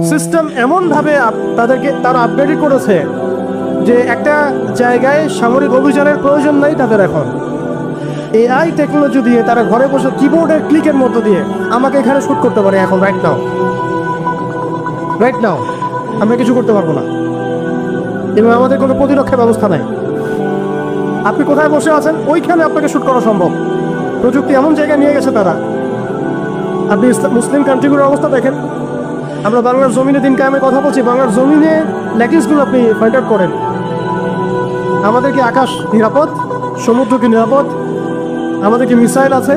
System এমনভাবে তারা upgrade করেছে যে একটা জায়গায় সামরিক অভিযানের প্রয়োজন নাই তাদের। এখন এআই টেকনোলজি দিয়ে তারা ঘরে বসে কিবোর্ডের ক্লিকের মধ্য দিয়ে আমাকে এখানে শুট করতে পারে। এখন রাইট নাও আমরা কিছু করতে পারবো না, এবং আমাদের কোনো প্রতিরক্ষা ব্যবস্থা নাই। আপনি কোথায় বসে আছেন ওইখানে আপনাকে শুট করা সম্ভব। প্রযুক্তি এমন জায়গায় নিয়ে গেছে তারা। আপনি মুসলিম কান্ট্রিগুলোর অবস্থা দেখেন। আমরা বাংলার জমিনে দিন কায়েমে কথা বলছি, বাংলার জমিনে ল্যাকিংসগুলো আপনি ফাইন্ড আউট করেন। আমাদের কি আকাশ নিরাপদ? সমুদ্র কি নিরাপদ? আমাদের কি মিসাইল আছে,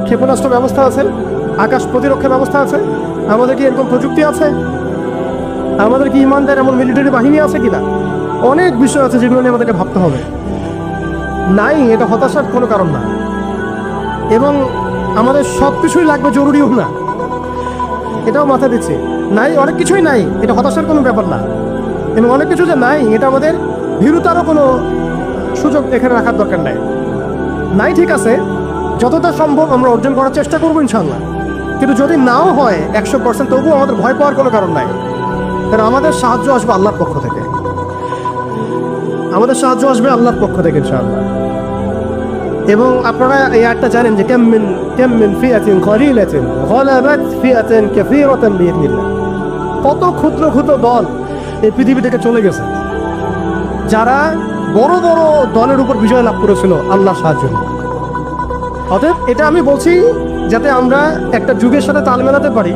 ক্ষেপণাস্ত্র ব্যবস্থা আছে, আকাশ প্রতিরক্ষা ব্যবস্থা আছে? আমাদের কি এরকম প্রযুক্তি আছে? আমাদের কি ইমানদার এমন মিলিটারি বাহিনী আছে কিনা? অনেক বিষয় আছে যেগুলো নিয়ে আমাদেরকে ভাবতে হবে। নাই, এটা হতাশার কোনো কারণ না। এবং আমাদের সব কিছুই লাগবে, জরুরিও না, এটাও মাথা দিচ্ছি। নাই, অনেক কিছুই নাই, এটা হতাশার কোনো ব্যাপার না। এবং অনেক কিছু যে নাই, এটা আমাদের ভীরুতারও কোনো সুযোগ এখানে রাখার দরকার নাই, ঠিক আছে। যতটা সম্ভব আমরা অর্জন করার চেষ্টা করবো ইনশাল্লাহ। কিন্তু যদি নাও হয় 100%, তবুও আমাদের ভয় পাওয়ার কোনো কারণ নাই। কারণ আমাদের সাহায্য আসবে আল্লাহর পক্ষ থেকে, আল্লাহর পক্ষ থেকে ইনশাআল্লাহ। এবং আপনারা এই আয়াতটা জানেন যে কাম মিন ফিআতিন কলিলাতিন গালাবাত ফিআতান কাসীরাতান বিইذنিল্লাহ। কত ক্ষুদ্র ক্ষুদ্র দল এই পৃথিবী থেকে চলে গেছে, যারা বড় বড় দলের উপর বিজয় লাভ করেছিল আল্লাহর সাহায্য। অতএব এটা আমি বলছি যাতে আমরা একটা যুগের সাথে তাল মেলাতে পারি,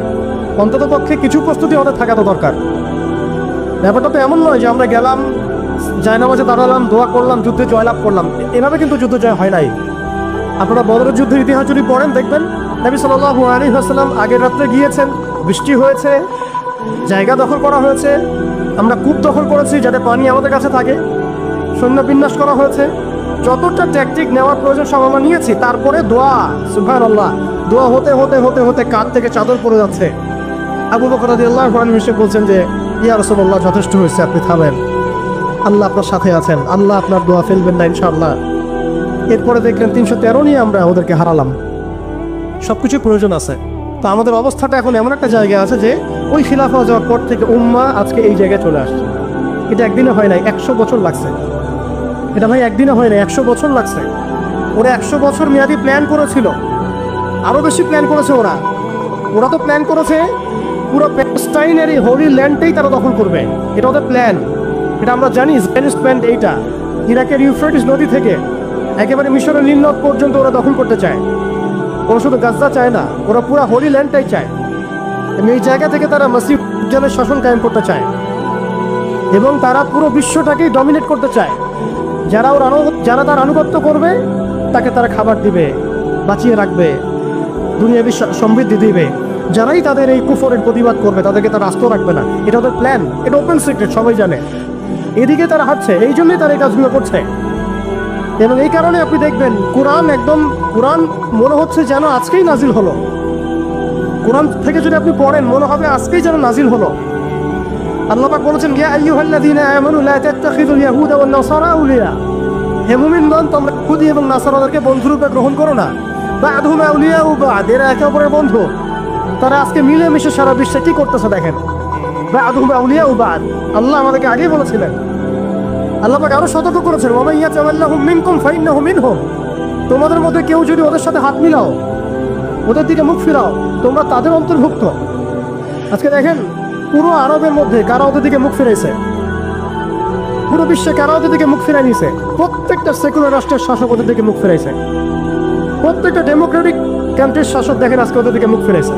অন্তত পক্ষে কিছু প্রস্তুতি আমাদের থাকা তো দরকার। ব্যাপারটা তো এমন নয় যে আমরা গেলাম, জায়নামাজে দাঁড়ালাম, দোয়া করলাম, যুদ্ধে জয়লাভ করলাম। এভাবে কিন্তু যুদ্ধ জয় হয় নাই। আপনারা বদরের যুদ্ধের ইতিহাস যদি পড়েন দেখবেন, নবী সাল্লাল্লাহু আলাইহি ওয়াসাল্লাম আগের রাত্রে গিয়েছেন, বৃষ্টি হয়েছে, জায়গা দখল করা হয়েছে, আমরা কূপ দখল করেছি যাতে পানি আমাদের কাছে থাকে, সৈন্য বিন্যাস করা হয়েছে, যতটা ট্যাকটিক নেওয়ার প্রয়োজন সব আমরা নিয়েছি। তারপরে দোয়া, সুবহানাল্লাহ, দোয়া হতে হতে হতে হতে কাঁধ থেকে চাদর পড়ে যাচ্ছে। আবু বকর রাদিয়াল্লাহু আনহু এসে বলছেন যে ইয়া রাসূলুল্লাহ, যথেষ্ট হয়েছে, আপনি থামেন, আল্লাহ আপনার সাথে আছেন, আল্লাহ আপনার দোয়া ফেলবেন না ইনশাআল্লাহ। এরপরে দেখলেন 313 নিয়ে আমরা ওদেরকে হারালাম। সবকিছু প্রয়োজন আছে। তো আমাদের অবস্থাটা এখন এমন একটা জায়গায় আছে যে ওই খিলাফা যাওয়ার পর থেকে উম্মাহ আজকে এই জায়গায় চলে আসছে। এটা একদিনে হয় নাই, 100 বছর লাগছে। এটা ভাই একদিনে হয় নাই, 100 বছর লাগছে। ওরা 100 বছর মেয়াদি প্ল্যান করেছিল, আরো বেশি প্ল্যান করেছে। ওরা তো প্ল্যান করেছে পুরো প্যালেস্টাইনের এই হোলি ল্যান্ডটাই তারা দখল করবে, এটা ওদের প্ল্যান। এটা আমরা জানি, স্প্যানিশ প্ল্যান এইটা। ইরাকের ইউফ্রেটিস নদী থেকে একেবারে মিশরের নীল নদ পর্যন্ত ওরা দখল করতে চায়। ওরা শুধু গাজা চায় না, ওরা পুরো হোলি ল্যান্ডটাই চায়। এই জায়গা থেকে তারা মাসিহ দাজ্জালের শাসন কায়েম করতে চায়, এবং তারা পুরো বিশ্বটাকেই ডমিনেট করতে চায়। যারা তার আনুগত্য করবে তাকে তারা খাবার দিবে, বাঁচিয়ে রাখবে, দুনিয়াবী সমৃদ্ধি দিবে। যারাই তাদের এই কুফরের প্রতিবাদ করবে তাদেরকে তারা আস্ত রাখবে না। এটা ওদের প্ল্যান, এটা ওপেন সিক্রেট, সবাই জানে। এদিকে তারা হাঁটছে, এই জন্যই তারা এই কাজগুলো করছে। এবং এই কারণে আপনি দেখবেন কোরআন মনে হচ্ছে যেন আজকেই নাজিল হলো। কোরআন থেকে যদি আপনি পড়েন মনে হবে আজকেই যেন নাজিল হলো। আল্লাহ পাক বলেছেন, ইয়া আইয়ুহাল্লাযীনা আমানু লা তাত্তাখিযুল ইয়াহুদা ওয়ান নাসারা আউলিয়া। হে মুমিনগণ, তোমরা ইহুদি এবং নাসারাদেরকে বন্ধুরূপে গ্রহণ করো না। বা'দুহুম আউলিয়াউ বা'দ, এরা একে অপরের বন্ধু। তারা আজকে মিলেমিশে সারা বিশ্বে কি করতেছে দেখেন। বা'দুহুম আউলিয়াউ বা'দ, আল্লাহ আমাদেরকে আগেই বলেছিলেন। আল্লাহ পাক আরো সতর্ক করেছেন, ওয়া মান ইয়াতাওয়াল্লাহুম মিনকুম ফাইন্নাহু মিনহুম। তোমাদের মধ্যে কেউ যদি ওদের সাথে হাত মিলাও, ওদের দিকে মুখ ফিরাও, তোমরা তাদের অন্তর্ভুক্ত। আজকে দেখেন পুরো আরবের মধ্যে কারা ওদের দিকে মুখ ফিরাইছে, পুরো বিশ্বে কারা ওদের দিকে মুখ ফিরাই নিয়েছে। প্রত্যেকটা সেকুলার রাষ্ট্রের শাসক ওদের দিকে মুখ ফিরাইছে। প্রত্যেকটা ডেমোক্রেটিক কান্ট্রির শাসক দেখেন আজকে ওদের দিকে মুখ ফিরাইছে।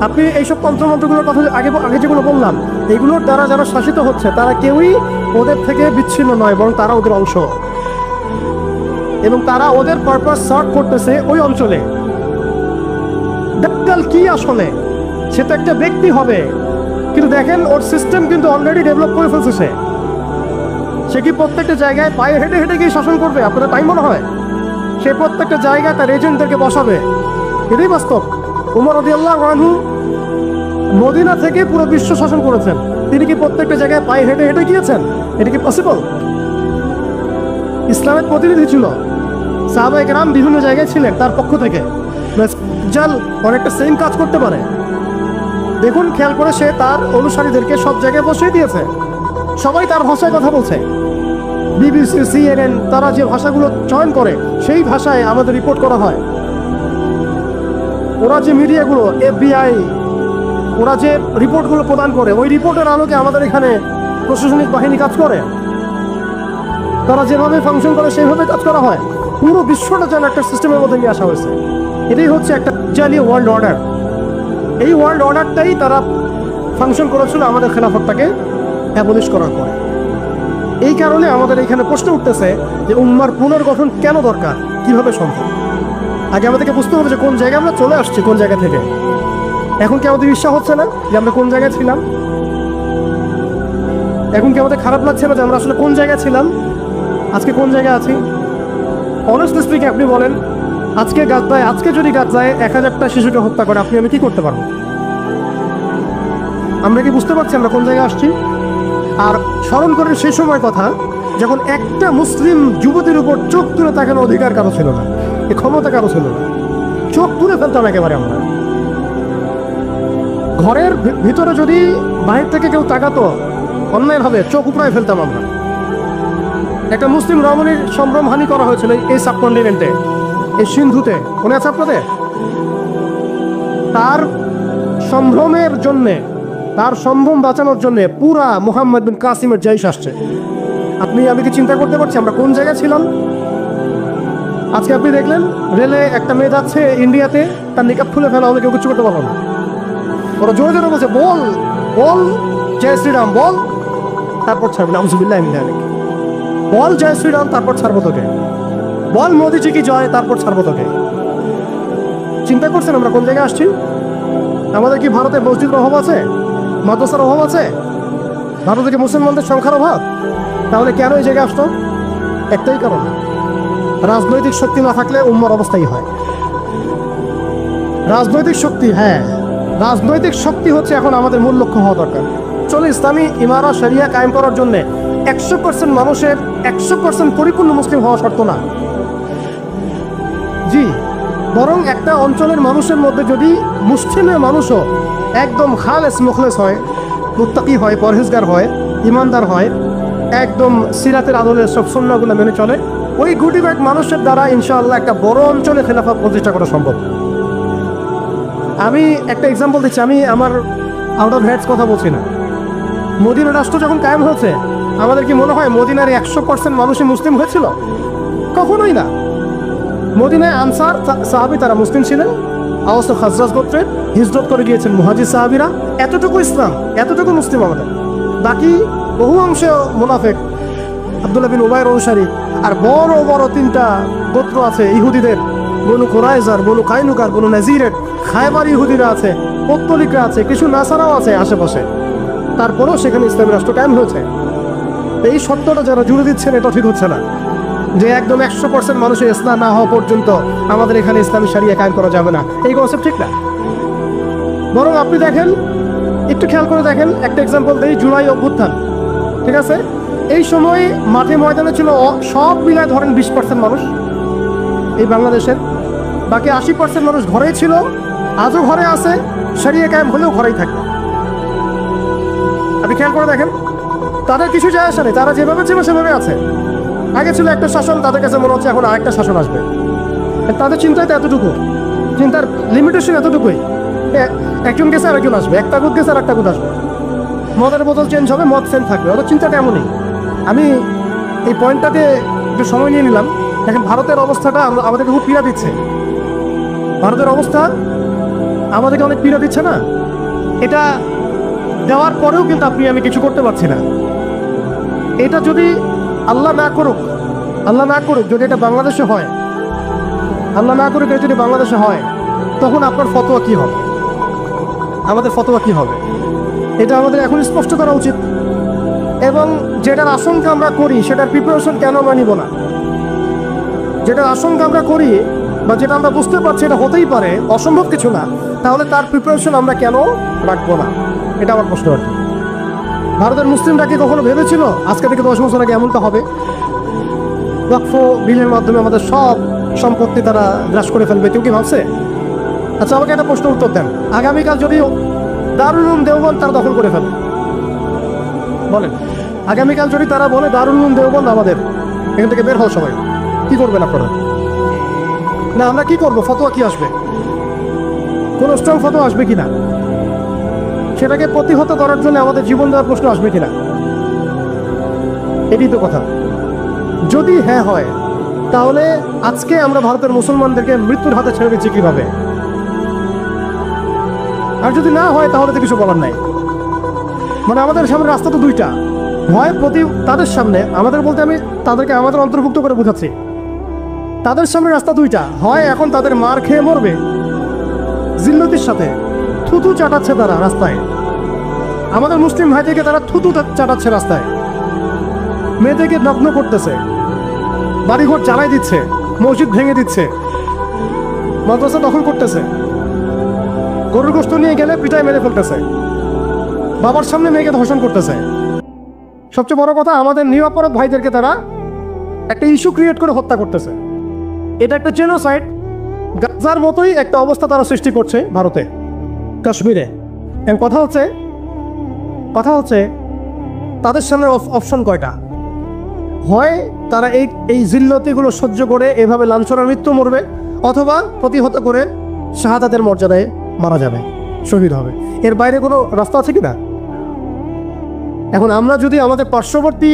আপনি এইসব তন্ত্রমন্ত্রগুলোর কথা আগে যেগুলো বললাম, এগুলোর দ্বারা যারা শাসিত হচ্ছে তারা কেউই ওদের থেকে বিচ্ছিন্ন নয়, বরং তারা ওদের অংশ। এবং তারা ওদের পারপাস সার্ভ করতেছে ওই অঞ্চলে। দাজ্জাল কি আসলে? সে তো একটা ব্যক্তি হবে, কিন্তু দেখেন ওর সিস্টেম কিন্তু অলরেডি ডেভেলপ করে ফেলছে। সে কি প্রত্যেকটা জায়গায় পায়ে হেঁটে হেঁটে গিয়ে শাসন করবে? আপনাদের তাই মনে হয়? সে প্রত্যেকটা জায়গায় তার এজেন্টদেরকে বসাবে। এটাই বাস্তব। উমর রাদিয়াল্লাহু আনহু মদিনা থেকে পুরো বিশ্ব শাসন করেছেন। তিনি কি প্রত্যেকটা জায়গায় পায়ে হেঁটে হেঁটে গিয়েছেন? এটা কি পসিবল? ইসলামের প্রতিনিধি ছিল, সাহাবায়ে কেরাম বিভিন্ন জায়গায় ছিলেন তার পক্ষ থেকে। দাজ্জাল অনেকটা সেম কাজ করতে পারে। দেখুন খেয়াল করে, সে তার অনুসারীদেরকে সব জায়গায় বসিয়ে দিয়েছে, সবাই তার ভাষায় কথা বলছে। বিবিসি, CNN তারা যে ভাষাগুলো চয়ন করে সেই ভাষায় আমাদের রিপোর্ট করা হয়। ওরা যে মিডিয়াগুলো, FBI, ওরা যে রিপোর্টগুলো প্রদান করে, ওই রিপোর্টের আলোকে আমাদের এখানে প্রশাসনিক বাহিনী কাজ করে। তারা যেভাবে ফাংশন করে সেইভাবে কাজ করা হয়। পুরো বিশ্বটা যেন একটা সিস্টেমের মধ্যে নিয়ে আসা হয়েছে। এটাই হচ্ছে একটা জাতীয় ওয়ার্ল্ড অর্ডার। এই ওয়ার্ল্ড অর্ডারটাই তারা ফাংশন করেছিল আমাদের খেলাফতটাকে অ্যাবলিশ করার পরে। এই কারণে আমাদের এখানে প্রশ্ন উঠতেছে যে উম্মার পুনর্গঠন কেন দরকার, কিভাবে সম্ভব। আগে আমাদেরকে বুঝতে হবে যে কোন জায়গায় আমরা চলে আসছি, কোন জায়গা থেকে। এখন কি আমাদের বিশ্বাস হচ্ছে না যে আমরা কোন জায়গায় ছিলাম? এখন কি আমাদের খারাপ লাগছে না যে আমরা আসলে কোন জায়গায় ছিলাম, আজকে কোন জায়গায় আছি? অনেস্টলি স্পিকিং, আপনি বলেন, আজকে যদি গাজায় 1000টা শিশুকে হত্যা করে আপনি আমি কি করতে পারবো? আমরা কি বুঝতে পারছি আমরা কোন জায়গায় আসছি? আর স্মরণ করেন সেই সময় কথা, যখন একটা মুসলিম যুবতীর উপর চোখ তুলে তাকানোর অধিকার কারো ছিল না, এই ক্ষমতা কারো ছিল না। চোখ তুলে ফেলতাম একেবারে আমরা। ঘরের ভিতরে যদি বাহির থেকে কেউ তাকাতো অন্যায়ভাবে, চোখ উপড়ায় ফেলতাম আমরা। একটা মুসলিম রমণীর সম্ভ্রমহানি করা হয়েছিল এই সাবকন্টিনেন্টে, এই সিন্ধুতে, মনে আছে আপনাদের? তার সম্ভ্রমের জন্যে, তার সম্ভ্রম বাঁচানোর জন্যে পুরা মুহাম্মদ বিন কাসিমের জয়শ আসছে। আপনি আমি কি চিন্তা করতে পারছি আমরা কোন জায়গায় ছিলাম? আজকে আপনি দেখলেন রেলে একটা মেয়ে যাচ্ছে ইন্ডিয়াতে, তার নিকাব খুলে ফেলা হলে কেউ কিছু করতে পারলো না। ওরা জোরে জোরে বলছে, বল বল জয় শ্রীরাম, বল, তারপর ছাড়বে না, আউযুবিল্লাহি মিন যালিক। বল জয় শ্রীরাম, তারপর ছাড়বো তোকে। বল মোদিজি কি জয়, তারপর ছাড়বো তোকে। চিন্তা করছেন আমরা কোন জায়গায় আসছি? আমাদের কি ভারতে মসজিদের অভাব আছে, মাদ্রাসার অভাব আছে? ভারতে কি মুসলমানদের সংখ্যার অভাব? তাহলে কেন এই জায়গায় আসতো? একটাই কারণ, রাজনৈতিক শক্তি না থাকলে উম্মার অবস্থাই হয়। রাজনৈতিক শক্তি, হ্যাঁ, রাজনৈতিক শক্তি হচ্ছে এখন আমাদের মূল লক্ষ্য হওয়া দরকার। চলো, ইসলামী ইমারা শরিয়া কায়েম করার জন্য 100% মানুষের 100% পরিপূর্ণ মুসলিম হওয়া শর্ত না। জি, বরং একটা অঞ্চলের মানুষের মধ্যে যদি মুসলিমের মানুষও একদম খালেস মুখলেস হয়, মুত্তাকি হয়, পরহেজগার হয়, ইমানদার হয়, একদম সিরাতের আদলের সব সুন্নাহগুলো মেনে চলে, ওই গুটি কয়েক মানুষের দ্বারা ইনশাআল্লাহ একটা বড় অঞ্চলে খেলাফত প্রতিষ্ঠা করা সম্ভব। আমি একটা এক্সাম্পল দিচ্ছি, আমি আমার আউট অফ হেডস কথা বলছি না। মদিনা রাষ্ট্র যখন কায়েম হয়েছে, আমাদের কি মনে হয় মদিনার 100% মানুষই মুসলিম হয়েছিল? কখনোই না। মদিনায় আনসার সাহাবী তারা মুসলিম ছিলেন, আওস ও খাজরাজ গোত্রে হিজরত করে গিয়েছেন মুহাজির সাহাবীরা। এতটুকু ইসলাম, এতটুকু মুসলিম আমাদের। বাকি বহু অংশে মুনাফিক, আব্দুল্লাহ বিন উবাইর অনুসারী, আর বড় বড় 3টা গোত্র আছে ইহুদিদের, বনু কুরাইজার, বনু কাইনুকার, বনু নাজিরের, খায়বার ইহুদিরা আছে, পত্তলিকরা আছে, কিছু নাসারাও আছে আশেপাশে। তারপরেও সেখানে ইসলামী রাষ্ট্র কায়েম হয়েছে। এই সত্যটা যারা জুড়ে দিচ্ছেন, এটা ঠিক হচ্ছে না যে একদম 100% মানুষের ইসলাম না হওয়া পর্যন্ত আমাদের এখানে ইসলামী শরিয়া কায়েম করা যাবে না। এই কনসেপ্ট ঠিক না। বরং আপনি দেখেন, একটু খেয়াল করে দেখেন, একটা এক্সাম্পল দিই, জুলাই অভ্যুত্থান, ঠিক আছে? এই সময় মাঠে ময়দানে ছিল সব মিলায় ধরেন 20% মানুষ এই বাংলাদেশের, বাকি 80% মানুষ ঘরেই ছিল, আজও ঘরে আছে, শরিয়া কায়েম হলেও ঘরেই থাকবে। আপনি খেয়াল করে দেখেন, তাদের কিছু যায় আসে নেই, তারা যেভাবে ছিল সেভাবে আছে। আগে ছিল একটা শাসন, তাদের কাছে মনে হচ্ছে এখন আরেকটা শাসন আসবে। তাদের চিন্তায় তো এতটুকু, চিন্তার লিমিটেশন এতটুকুই। একজন গেছে আরেকজন আসবে, একটা গুদ গেছে আর একটা গুদ আসবে, মদের বোতল চেঞ্জ হবে, মদ সেম থাকবে। ওদের চিন্তাটা এমনই। আমি এই পয়েন্টটাতে একটু সময় নিয়ে নিলাম। দেখেন ভারতের অবস্থাটা আমাদেরকে খুব পীড়া দিচ্ছে। ভারতের অবস্থা আমাদেরকে অনেক পীড়া দিচ্ছে না? এটা দেওয়ার পরেও কিন্তু আপনি আমি কিছু করতে পারছি না। এটা যদি আল্লাহ না করুক, যদি এটা বাংলাদেশে হয়, আল্লাহ না করুক যদি বাংলাদেশে হয়, তখন আপনার ফতোয়া কি হবে, আমাদের ফতোয়া কি হবে, এটা আমাদের এখন স্পষ্ট করা উচিত। এবং যেটার আশঙ্কা আমরা করি সেটার প্রিপারেশন কেন আমরা নিব না? যেটার আশঙ্কা আমরা করি বা যেটা আমরা বুঝতে পারছি এটা হতেই পারে, অসম্ভব কিছু না, তাহলে তার প্রিপারেশন আমরা কেন রাখবো না? এটা আমার প্রশ্ন আর কি। ভারতের মুসলিমরা কি কখনো ভেবেছিল আজকে থেকে 10 বছর আগে এমনটা হবে? ওয়াকফ বিলের মাধ্যমে আমাদের সব সম্পত্তি তারা গ্রাস করে ফেলবে, কেউ কি ভাবছে? আচ্ছা, আমাকে একটা প্রশ্ন উত্তর দেন। আগামীকাল যদি দারুল উলুম দেওবন্দ তারা দখল করে ফেলে। বলেন, আগামীকাল যদি তারা বলে দারুল উলুম দেওবন্দ আমাদের, এখান থেকে বের হও সবাই, কি করবেন আপনারা? না আমরা কি করবো? ফতোয়া কি আসবে? কোন স্ট্রং ফতোয়া আসবে কিনা? সেটাকে প্রতিহত করার জন্য আমাদের জীবন দেওয়ার প্রশ্ন আসবে কিনা? এটাই তো কথা। যদি হ্যাঁ হয়, তাহলে আজকে আমরা ভারতের মুসলমানদেরকে মৃত্যুর হাতে ছেড়ে দিচ্ছি কিভাবে? আর যদি না হয় তাহলে তো কিছু বলার নাই। মানে আমাদের সামনে রাস্তা তো দুইটা, হয় তাদের সামনে, আমাদের বলতে আমি তাদেরকে আমাদের অন্তর্ভুক্ত করে বোঝাচ্ছি, তাদের সামনে রাস্তা দুইটা, হয় এখন তাদের মার খেয়ে মরবে জিল্লতির সাথে, থুতু চাটাচ্ছে তারা রাস্তায়, আমাদের মুসলিম ভাইদেরকে তারা থুতু চাটাচ্ছে রাস্তায়, মেয়েদেরকে নগ্ন করতেছে, বাড়িঘর জ্বালাই দিচ্ছে, মসজিদ ভেঙে দিচ্ছে, মাদ্রাসা দখল করতেছে, গরুর গোশত নিয়ে গেলে পিটায় মেরে ফেলতেছে, বাবার সামনে মেয়েকে ধর্ষণ করতেছে। সবচেয়ে বড় কথা, আমাদের নিরপরাধ ভাইদেরকে তারা একটা ইস্যু ক্রিয়েট করে হত্যা করতেছে। এটা একটা জেনোসাইড, গাজার মতোই একটা অবস্থা তারা সৃষ্টি করছে ভারতে, কাশ্মীরে। কথা হচ্ছে তাদের সামনে অপশন কয়টা? হয় তারা এই জিল্লতিগুলো সহ্য করে এভাবে লাঞ্ছনার মৃত্যু মরবে, অথবা প্রতিহত করে শাহাদাতের মর্যাদায় মারা যাবে, শহীদ হবে। এর বাইরে কোনো রাস্তা আছে কিনা? এখন আমরা যদি আমাদের পার্শ্ববর্তী